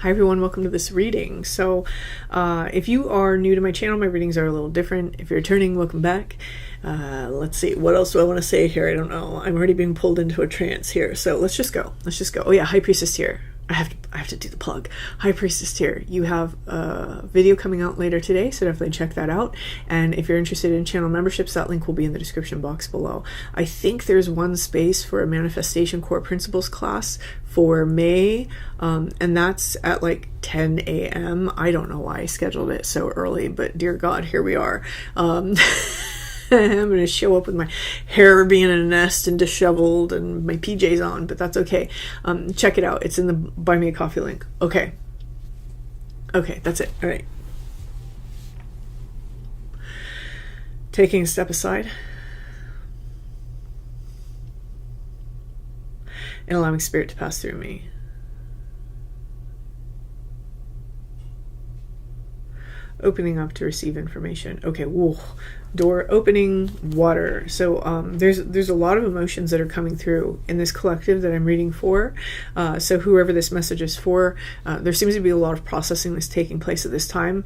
Hi everyone, welcome to this reading. So if you are new to my channel, my readings are a little different. If you're returning, welcome back. Let's see, what else do I want to say here? I don't know. I'm already being pulled into a trance here. So let's just go. Oh yeah, High Priestess here. I have to do the plug. High Priestess here. You have a video coming out later today, so definitely check that out. And if you're interested in channel memberships, that link will be in the description box below. I think there's one space for a Manifestation Core Principles class for May, and that's at like 10 a.m. I don't know why I scheduled it so early, but dear God, here we are. I'm going to show up with my hair being in a nest and disheveled and my PJs on, but that's okay. Check it out. It's in the Buy Me a Coffee link. Okay, that's it. All right. Taking a step aside and allowing Spirit to pass through me. Opening up to receive information. Okay, whoa. Door opening, water. So there's a lot of emotions that are coming through in this collective that I'm reading for. So whoever this message is for, there seems to be a lot of processing that's taking place at this time.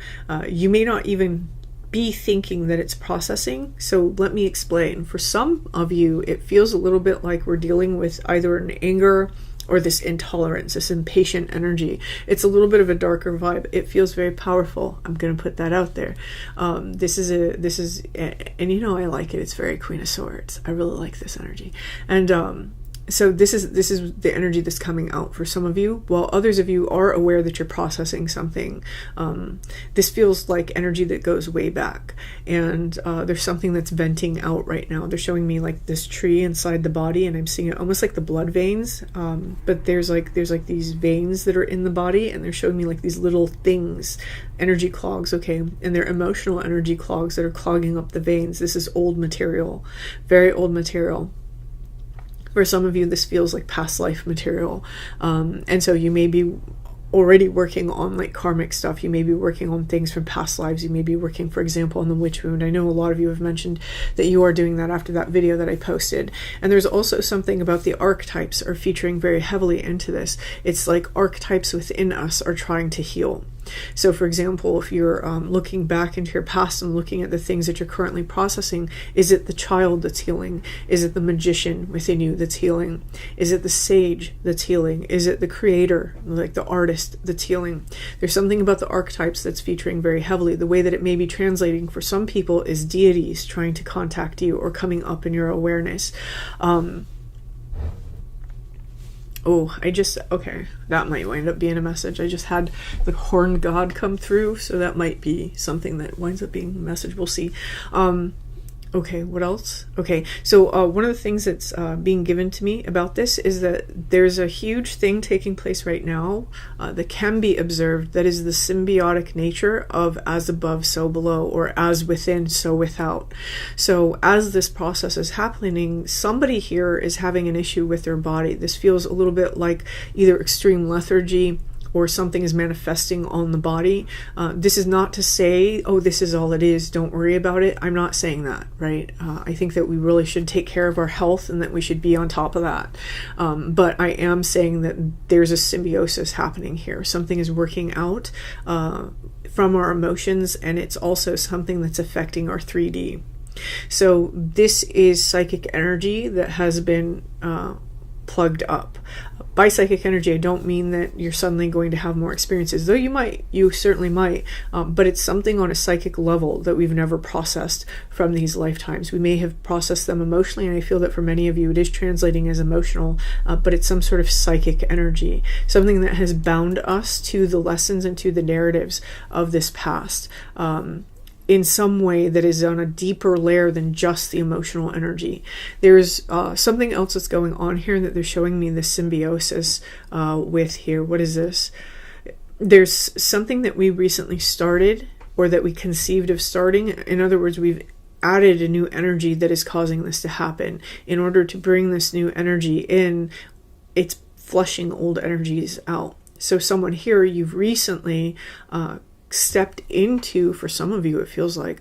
You may not even be thinking that it's processing. So let me explain. For some of you, it feels a little bit like we're dealing with either an anger or this intolerance, this impatient energy. It's a little bit of a darker vibe. It feels very powerful. I'm going to put that out there. And you know, I like it. It's very Queen of Swords. I really like this energy. And so this is the energy that's coming out for some of you, while others of you are aware that you're processing something. This feels like energy that goes way back, and there's something that's venting out right now. They're showing me like this tree inside the body, and I'm seeing it almost like the blood veins, but there's like these veins that are in the body, and they're showing me like these little things, energy clogs, okay, and they're emotional energy clogs that are clogging up the veins. This is old material, very old material. For some of you, this feels like past life material. And so you may be already working on like karmic stuff. You may be working on things from past lives. You may be working, for example, on the witch wound. I know a lot of you have mentioned that you are doing that after that video that I posted. And there's also something about the archetypes are featuring very heavily into this. It's like archetypes within us are trying to heal. So for example, if you're looking back into your past and looking at the things that you're currently processing, is it the child that's healing? Is it the magician within you that's healing? Is it the sage that's healing? Is it the creator, like the artist, that's healing? There's something about the archetypes that's featuring very heavily. The way that it may be translating for some people is deities trying to contact you or coming up in your awareness. Okay, that might wind up being a message. I just had the horned god come through, so that might be something that winds up being a message. We'll see. Okay, what else? Okay, so one of the things that's being given to me about this is that there's a huge thing taking place right now that can be observed, that is the symbiotic nature of as above, so below, or as within, so without. So as this process is happening, somebody here is having an issue with their body. This feels a little bit like either extreme lethargy, or something is manifesting on the body. This is not to say, oh, this is all it is, don't worry about it. I'm not saying that, right? I think that we really should take care of our health and that we should be on top of that. But I am saying that there's a symbiosis happening here. Something is working out from our emotions, and it's also something that's affecting our 3D. So this is psychic energy that has been plugged up. By psychic energy, I don't mean that you're suddenly going to have more experiences, though you certainly might, but it's something on a psychic level that we've never processed from these lifetimes. We may have processed them emotionally, and I feel that for many of you it is translating as emotional, but it's some sort of psychic energy, something that has bound us to the lessons and to the narratives of this past. In some way that is on a deeper layer than just the emotional energy. There's something else that's going on here that they're showing me the symbiosis with here. What is this? There's something that we recently started, or that we conceived of starting. In other words, we've added a new energy that is causing this to happen. In order to bring this new energy in, it's flushing old energies out. So someone here, you've recently stepped into, for some of you it feels like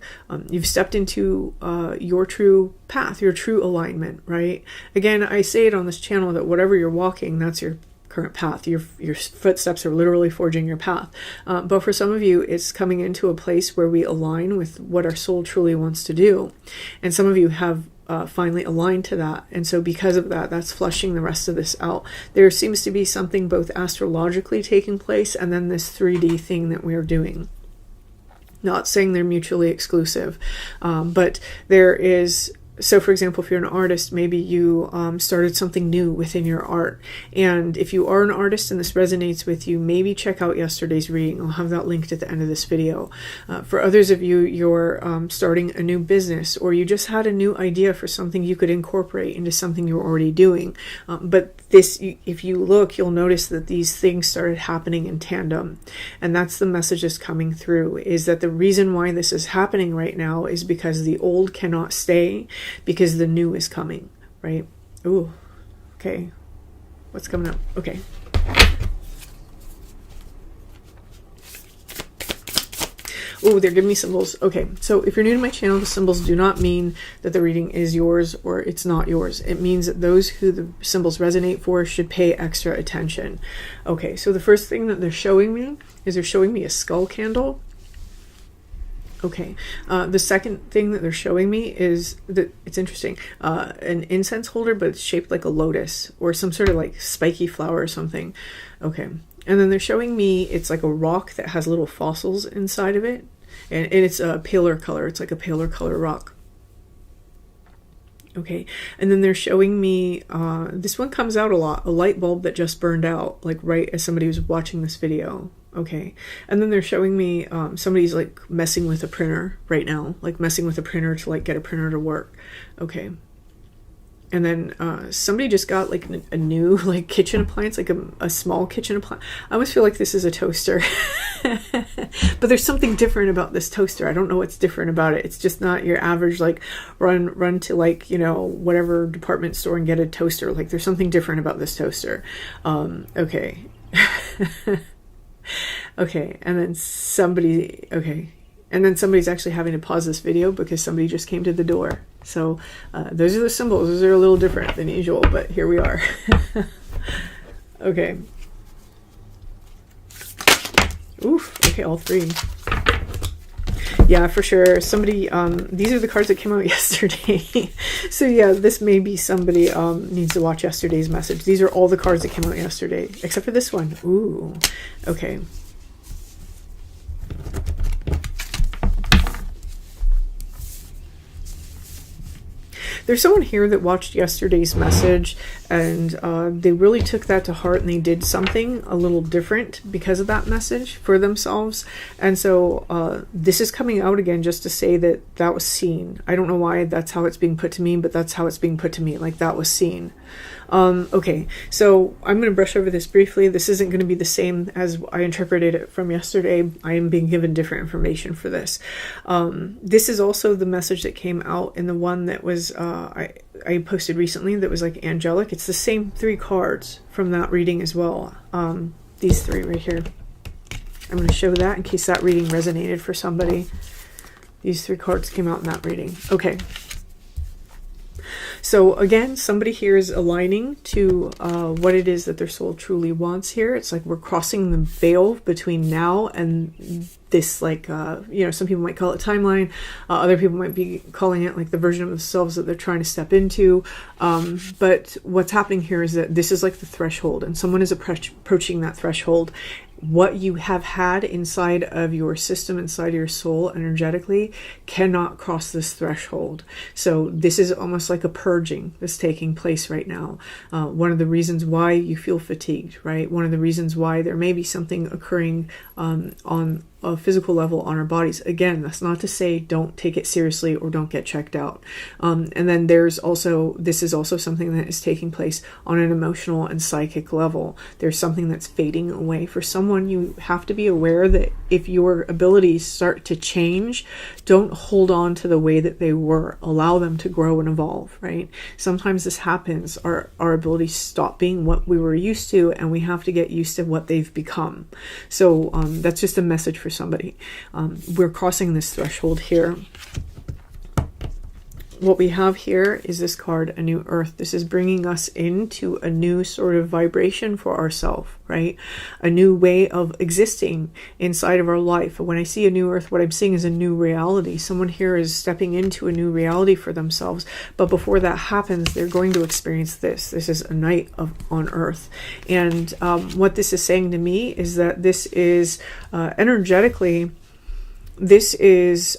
you've stepped into your true path, your true alignment, right? Again, I say it on this channel that whatever you're walking, that's your current path. Your footsteps are literally forging your path. But for some of you, it's coming into a place where we align with what our soul truly wants to do. And some of you have finally aligned to that. And so because of that, that's flushing the rest of this out. There seems to be something both astrologically taking place and then this 3D thing that we're doing. Not saying they're mutually exclusive, but there is... So for example, if you're an artist, maybe you started something new within your art. And if you are an artist and this resonates with you, maybe check out yesterday's reading. I'll have that linked at the end of this video. For others of you, you're starting a new business, or you just had a new idea for something you could incorporate into something you're already doing. But this, if you look, you'll notice that these things started happening in tandem. And that's the message that's coming through, is that the reason why this is happening right now is because the old cannot stay, because the new is coming, right? Ooh, okay. What's coming up? Okay. Oh, they're giving me symbols. Okay, so if you're new to my channel, the symbols do not mean that the reading is yours or it's not yours. It means that those who the symbols resonate for should pay extra attention. Okay, so the first thing that they're showing me is they're showing me a skull candle. Okay, the second thing that they're showing me is that, it's interesting, an incense holder, but it's shaped like a lotus or some sort of like spiky flower or something. Okay, and then they're showing me it's like a rock that has little fossils inside of it, and it's a paler color. It's like a paler color rock. Okay, and then they're showing me, this one comes out a lot, a light bulb that just burned out, like right as somebody was watching this video. Okay, and then they're showing me somebody's like messing with a printer right now, like messing with a printer to like get a printer to work. Okay, and then somebody just got like a new like kitchen appliance, like a small kitchen appliance. I almost feel like this is a toaster, but there's something different about this toaster. I don't know what's different about it. It's just not your average like run to like, you know, whatever department store and get a toaster. Like there's something different about this toaster. Okay. Okay, and then somebody, okay, and then somebody's actually having to pause this video because somebody just came to the door. So those are the symbols. Those are a little different than usual, but here we are. Okay. Oof, okay, all three. Yeah, for sure. Somebody, these are the cards that came out yesterday. So yeah, this may be somebody needs to watch yesterday's message. These are all the cards that came out yesterday, except for this one. Ooh, okay. There's someone here that watched yesterday's message and they really took that to heart and they did something a little different because of that message for themselves. And so this is coming out again just to say that that was seen. I don't know why that's how it's being put to me, but that's how it's being put to me, like that was seen. Okay, so I'm going to brush over this briefly. This isn't going to be the same as I interpreted it from yesterday. I am being given different information for this. This is also the message that came out in the one that was I posted recently that was like angelic. It's the same three cards from that reading as well. These three right here. I'm going to show that in case that reading resonated for somebody. These three cards came out in that reading. Okay. So again, somebody here is aligning to what it is that their soul truly wants here. It's like we're crossing the veil between now and this, like, you know, some people might call it timeline. Other people might be calling it like the version of themselves that they're trying to step into. But what's happening here is that this is like the threshold, and someone is approaching that threshold. What you have had inside of your system, inside your soul energetically, cannot cross this threshold. So this is almost like a purging that's taking place right now. One of the reasons why you feel fatigued, right? One of the reasons why there may be something occurring on a physical level on our bodies. Again, that's not to say don't take it seriously or don't get checked out. And then there's also, this is also something that is taking place on an emotional and psychic level. There's something that's fading away. For someone, you have to be aware that if your abilities start to change, don't hold on to the way that they were. Allow them to grow and evolve, right? Sometimes this happens. Our abilities stop being what we were used to, and we have to get used to what they've become. So that's just a message for somebody. We're crossing this threshold here. what we have here is this card, A New Earth. This is bringing us into a new sort of vibration for ourselves, right? A new way of existing inside of our life. When I see a new earth, what I'm seeing is a new reality. Someone here is stepping into a new reality for themselves. But before that happens, they're going to experience this. This is a night on earth. And what this is saying to me is that this is energetically, this is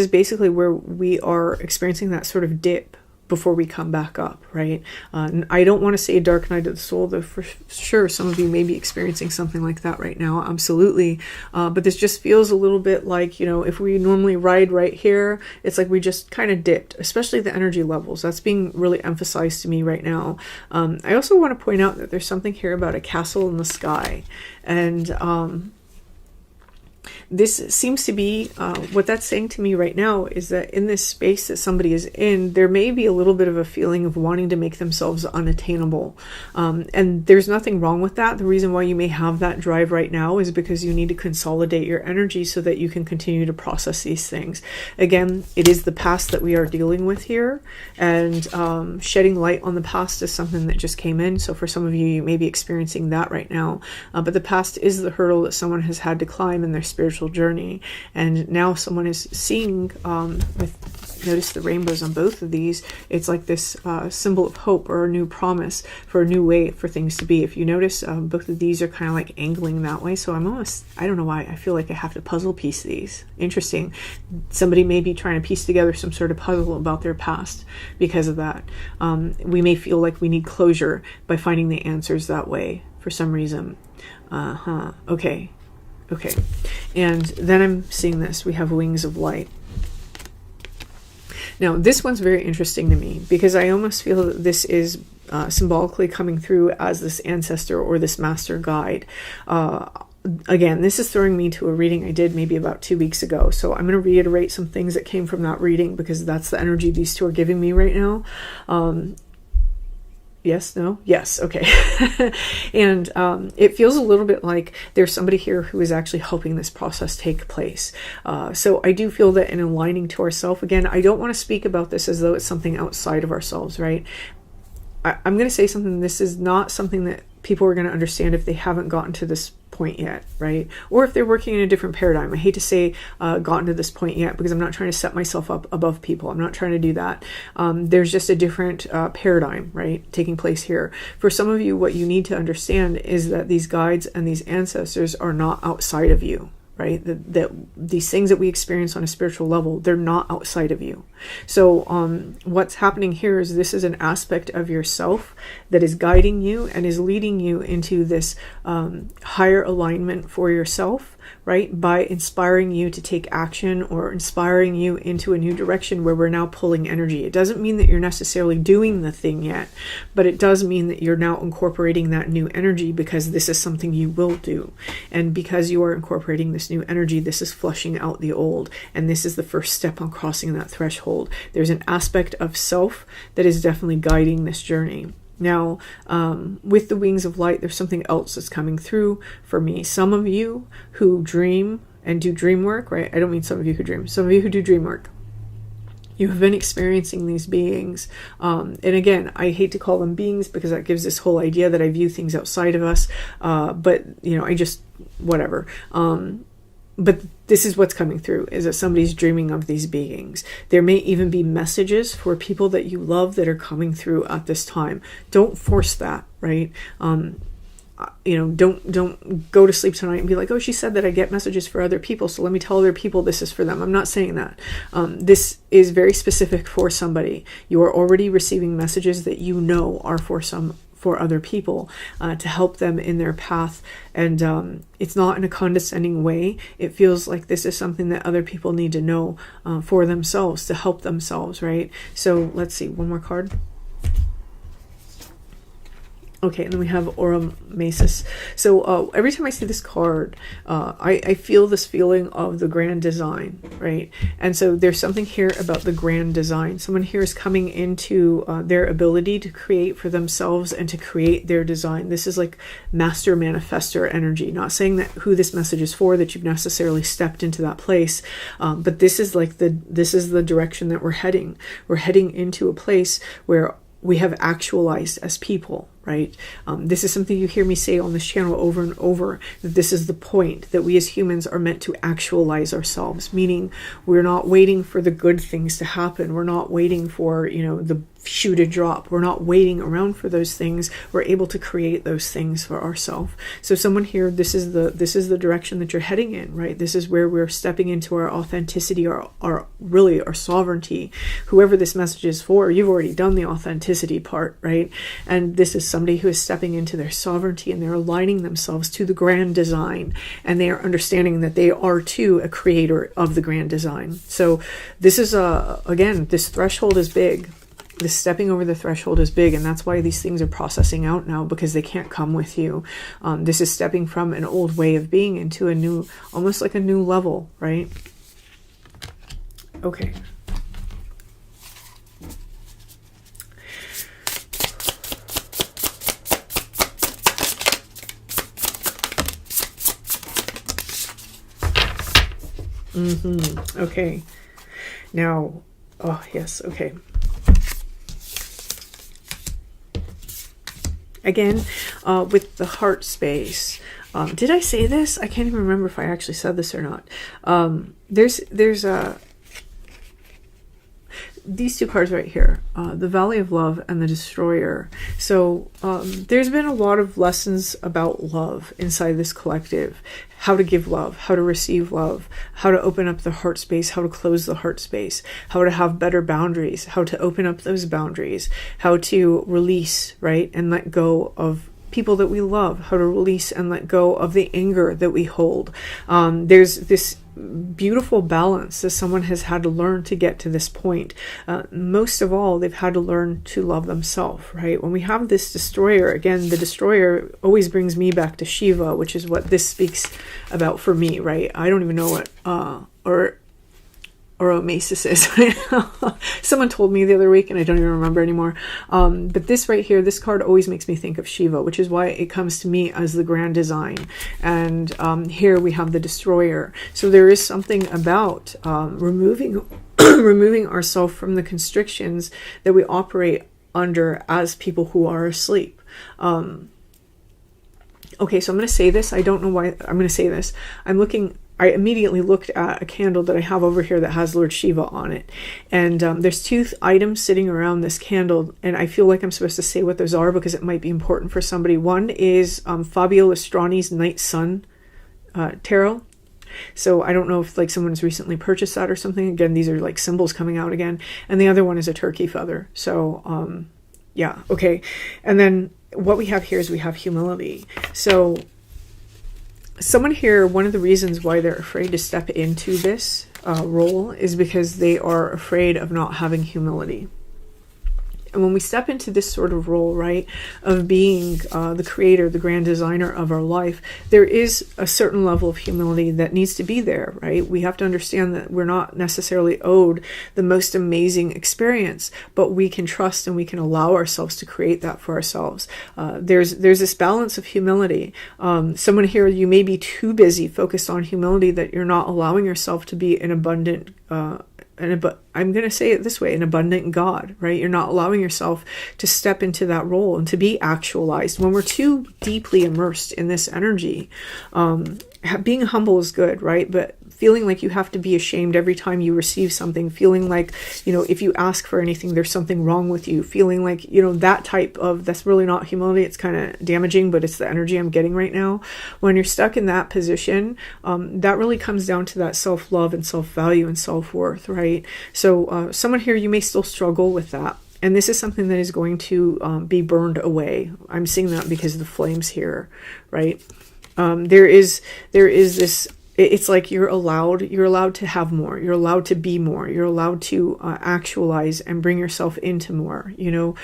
basically where we are experiencing that sort of dip before we come back up, right? And I don't want to say a dark night of the soul, though for sure some of you may be experiencing something like that right now, absolutely. But this just feels a little bit like, if we normally ride right here, it's like we just kind of dipped, especially the energy levels. That's being really emphasized to me right now. I also want to point out that there's something here about a castle in the sky. And this seems to be, what that's saying to me right now is that in this space that somebody is in, there may be a little bit of a feeling of wanting to make themselves unattainable. And there's nothing wrong with that. The reason why you may have that drive right now is because you need to consolidate your energy so that you can continue to process these things. Again, it is the past that we are dealing with here, and shedding light on the past is something that just came in. So for some of you, you may be experiencing that right now. But the past is the hurdle that someone has had to climb in their spiritual journey, and now someone is seeing notice the rainbows on both of these. It's like this symbol of hope or a new promise for a new way for things to be. If you notice, both of these are kind of like angling that way. So I don't know why I feel like I have to puzzle piece these. Interesting. Somebody may be trying to piece together some sort of puzzle about their past because of that. We may feel like we need closure by finding the answers that way for some reason. Okay, and then I'm seeing this. We have wings of light. Now, this one's very interesting to me because I almost feel that this is symbolically coming through as this ancestor or this master guide. Again, this is throwing me to a reading I did maybe about 2 weeks ago. So I'm going to reiterate some things that came from that reading because that's the energy these two are giving me right now. Yes, no, yes, okay. And it feels a little bit like there's somebody here who is actually helping this process take place. So I do feel that in aligning to ourselves, again, I don't want to speak about this as though it's something outside of ourselves, right? I'm going to say something. This is not something that people are going to understand if they haven't gotten to this point yet, right? Or if they're working in a different paradigm. I hate to say gotten to this point yet because I'm not trying to set myself up above people. I'm not trying to do that. There's just a different paradigm, right, taking place here. For some of you, what you need to understand is that these guides and these ancestors are not outside of you, right? That these things that we experience on a spiritual level, they're not outside of you. So what's happening here is this is an aspect of yourself that is guiding you and is leading you into this higher alignment for yourself, right? By inspiring you to take action or inspiring you into a new direction where we're now pulling energy. It doesn't mean that you're necessarily doing the thing yet, but it does mean that you're now incorporating that new energy because this is something you will do. And because you are incorporating this new energy, this is flushing out the old. And this is the first step on crossing that threshold. There's an aspect of self that is definitely guiding this journey. Now, with the wings of light, there's something else that's coming through for me. Some of you who dream and do dream work, right? I don't mean some of you who dream. Some of you who do dream work. You have been experiencing these beings. And again, I hate to call them beings because that gives this whole idea that I view things outside of us. But, I just, whatever. But this is what's coming through, is that somebody's dreaming of these beings. There may even be messages for people that you love that are coming through at this time. Don't force that, right? Don't go to sleep tonight and be like, oh, she said that I get messages for other people, so let me tell other people this is for them. I'm not saying that. This is very specific for somebody. You are already receiving messages that you know are for other people to help them in their path. And it's not in a condescending way. It feels like this is something that other people need to know for themselves, to help themselves, right? So let's see, one more card. Okay, and then we have Aura Masis. So every time I see this card, I feel this feeling of the grand design, right? And so there's something here about the grand design. Someone here is coming into their ability to create for themselves and to create their design. This is like master manifestor energy. Not saying that who this message is for, that you've necessarily stepped into that place, but this is like this is the direction that we're heading. We're heading into a place where we have actualized as people, right? This is something you hear me say on this channel over and over, that this is the point, that we as humans are meant to actualize ourselves, meaning we're not waiting for the good things to happen. We're not waiting for, the shoe to drop. We're not waiting around for those things. We're able to create those things for ourselves. So someone here, this is the direction that you're heading in, right? This is where we're stepping into our authenticity, our sovereignty. Whoever this message is for, you've already done the authenticity part, right? And this is somebody who is stepping into their sovereignty, and they're aligning themselves to the grand design, and they are understanding that they are too a creator of the grand design. So this is again, this threshold is big. This stepping over the threshold is big, and that's why these things are processing out now, because they can't come with you. This is stepping from an old way of being into a new, almost like a new level, right? Okay. Okay. Now, oh yes, okay. Again, with the heart space, did I say this? I can't even remember if I actually said this or not. There's these two cards right here, the Valley of Love and the Destroyer. So there's been a lot of lessons about love inside this collective. How to give love, how to receive love, how to open up the heart space, how to close the heart space, how to have better boundaries, how to open up those boundaries, how to release, right, and let go of people that we love, how to release and let go of the anger that we hold. There's this beautiful balance that someone has had to learn to get to this point. Most of all, they've had to learn to love themselves, right? When we have this destroyer, again, the destroyer always brings me back to Shiva, which is what this speaks about for me, right? I don't even know what Oromasis is right now. Someone told me the other week and I don't even remember anymore. But this right here, this card always makes me think of Shiva, which is why it comes to me as the grand design. And here we have the destroyer. So there is something about removing ourselves from the constrictions that we operate under as people who are asleep. Okay, so I'm going to say this. I don't know why I'm going to say this. I immediately looked at a candle that I have over here that has Lord Shiva on it. And there's two items sitting around this candle, and I feel like I'm supposed to say what those are because it might be important for somebody. One is Fabio Lestrani's Night Sun tarot. So I don't know if like someone's recently purchased that or something. Again, these are like symbols coming out again. And the other one is a turkey feather. So yeah, okay. And then what we have here is we have humility. So someone here, one of the reasons why they're afraid to step into this role is because they are afraid of not having humility. And when we step into this sort of role, right, of being the creator, the grand designer of our life, there is a certain level of humility that needs to be there, right? We have to understand that we're not necessarily owed the most amazing experience, but we can trust and we can allow ourselves to create that for ourselves. There's this balance of humility. Someone here, you may be too busy focused on humility that you're not allowing yourself to be an abundant I'm going to say it this way, an abundant God, right? You're not allowing yourself to step into that role and to be actualized. When we're too deeply immersed in this energy, being humble is good, right? But feeling like you have to be ashamed every time you receive something, feeling like, if you ask for anything, there's something wrong with you, feeling like, that type of, that's really not humility. It's kind of damaging, but it's the energy I'm getting right now. When you're stuck in that position, that really comes down to that self-love and self-value and self-worth, right? So someone here, you may still struggle with that. And this is something that is going to be burned away. I'm seeing that because of the flames here, right? There is this it's like you're allowed to have more, you're allowed to be more, you're allowed to actualize and bring yourself into more. You know,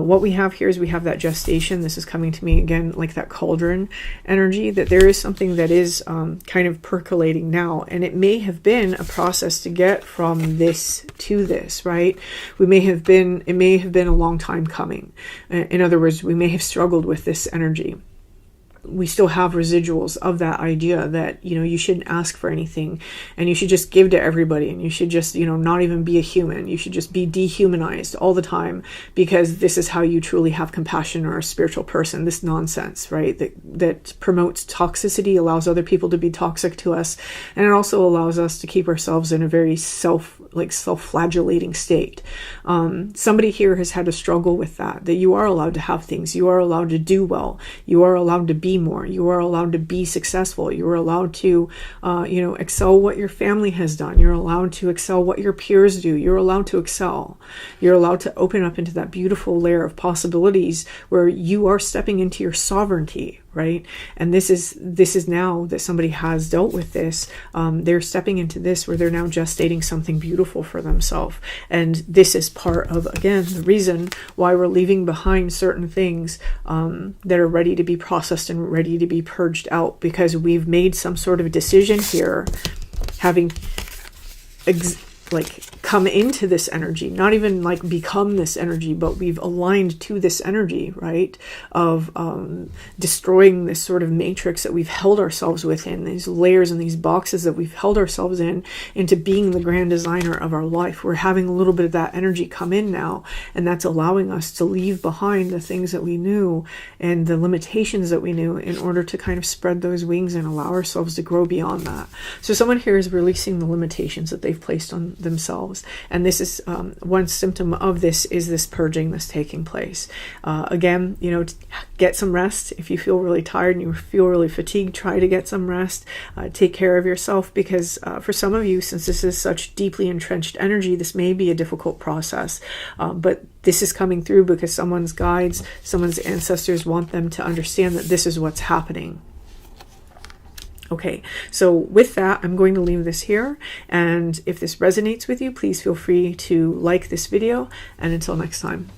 what we have here is we have that gestation. This is coming to me again like that cauldron energy, that there is something that is kind of percolating now, and it may have been a process to get from this to this, right? It may have been a long time coming. In other words, we may have struggled with this energy. We still have residuals of that idea that, you know, you shouldn't ask for anything, and you should just give to everybody, and you should just, you know, not even be a human. You should just be dehumanized all the time, because this is how you truly have compassion or a spiritual person. This nonsense, right? That promotes toxicity, allows other people to be toxic to us, and it also allows us to keep ourselves in a very self-flagellating state. Somebody here has had a struggle with that you are allowed to have things, you are allowed to do well, you are allowed to be more, you are allowed to be successful, you are allowed to you know, excel what your family has done, you're allowed to excel what your peers do, you're allowed to excel, you're allowed to open up into that beautiful layer of possibilities where you are stepping into your sovereignty, right? And this is now that somebody has dealt with this, they're stepping into this where they're now gestating something beautiful for themselves. And this is part of, again, the reason why we're leaving behind certain things that are ready to be processed and ready to be purged out, because we've made some sort of decision here, having come into this energy, not even like become this energy, but we've aligned to this energy, right? Of destroying this sort of matrix that we've held ourselves within, these layers and these boxes that we've held ourselves in, into being the grand designer of our life. We're having a little bit of that energy come in now, and that's allowing us to leave behind the things that we knew and the limitations that we knew, in order to kind of spread those wings and allow ourselves to grow beyond that. So someone here is releasing the limitations that they've placed on themselves. And this is one symptom of this, is this purging that's taking place. Again, you know, get some rest. If you feel really tired and you feel really fatigued, try to get some rest. Take care of yourself, because for some of you, since this is such deeply entrenched energy, this may be a difficult process. But this is coming through because someone's guides, someone's ancestors want them to understand that this is what's happening. Okay, so with that, I'm going to leave this here. And if this resonates with you, please feel free to like this video. And until next time.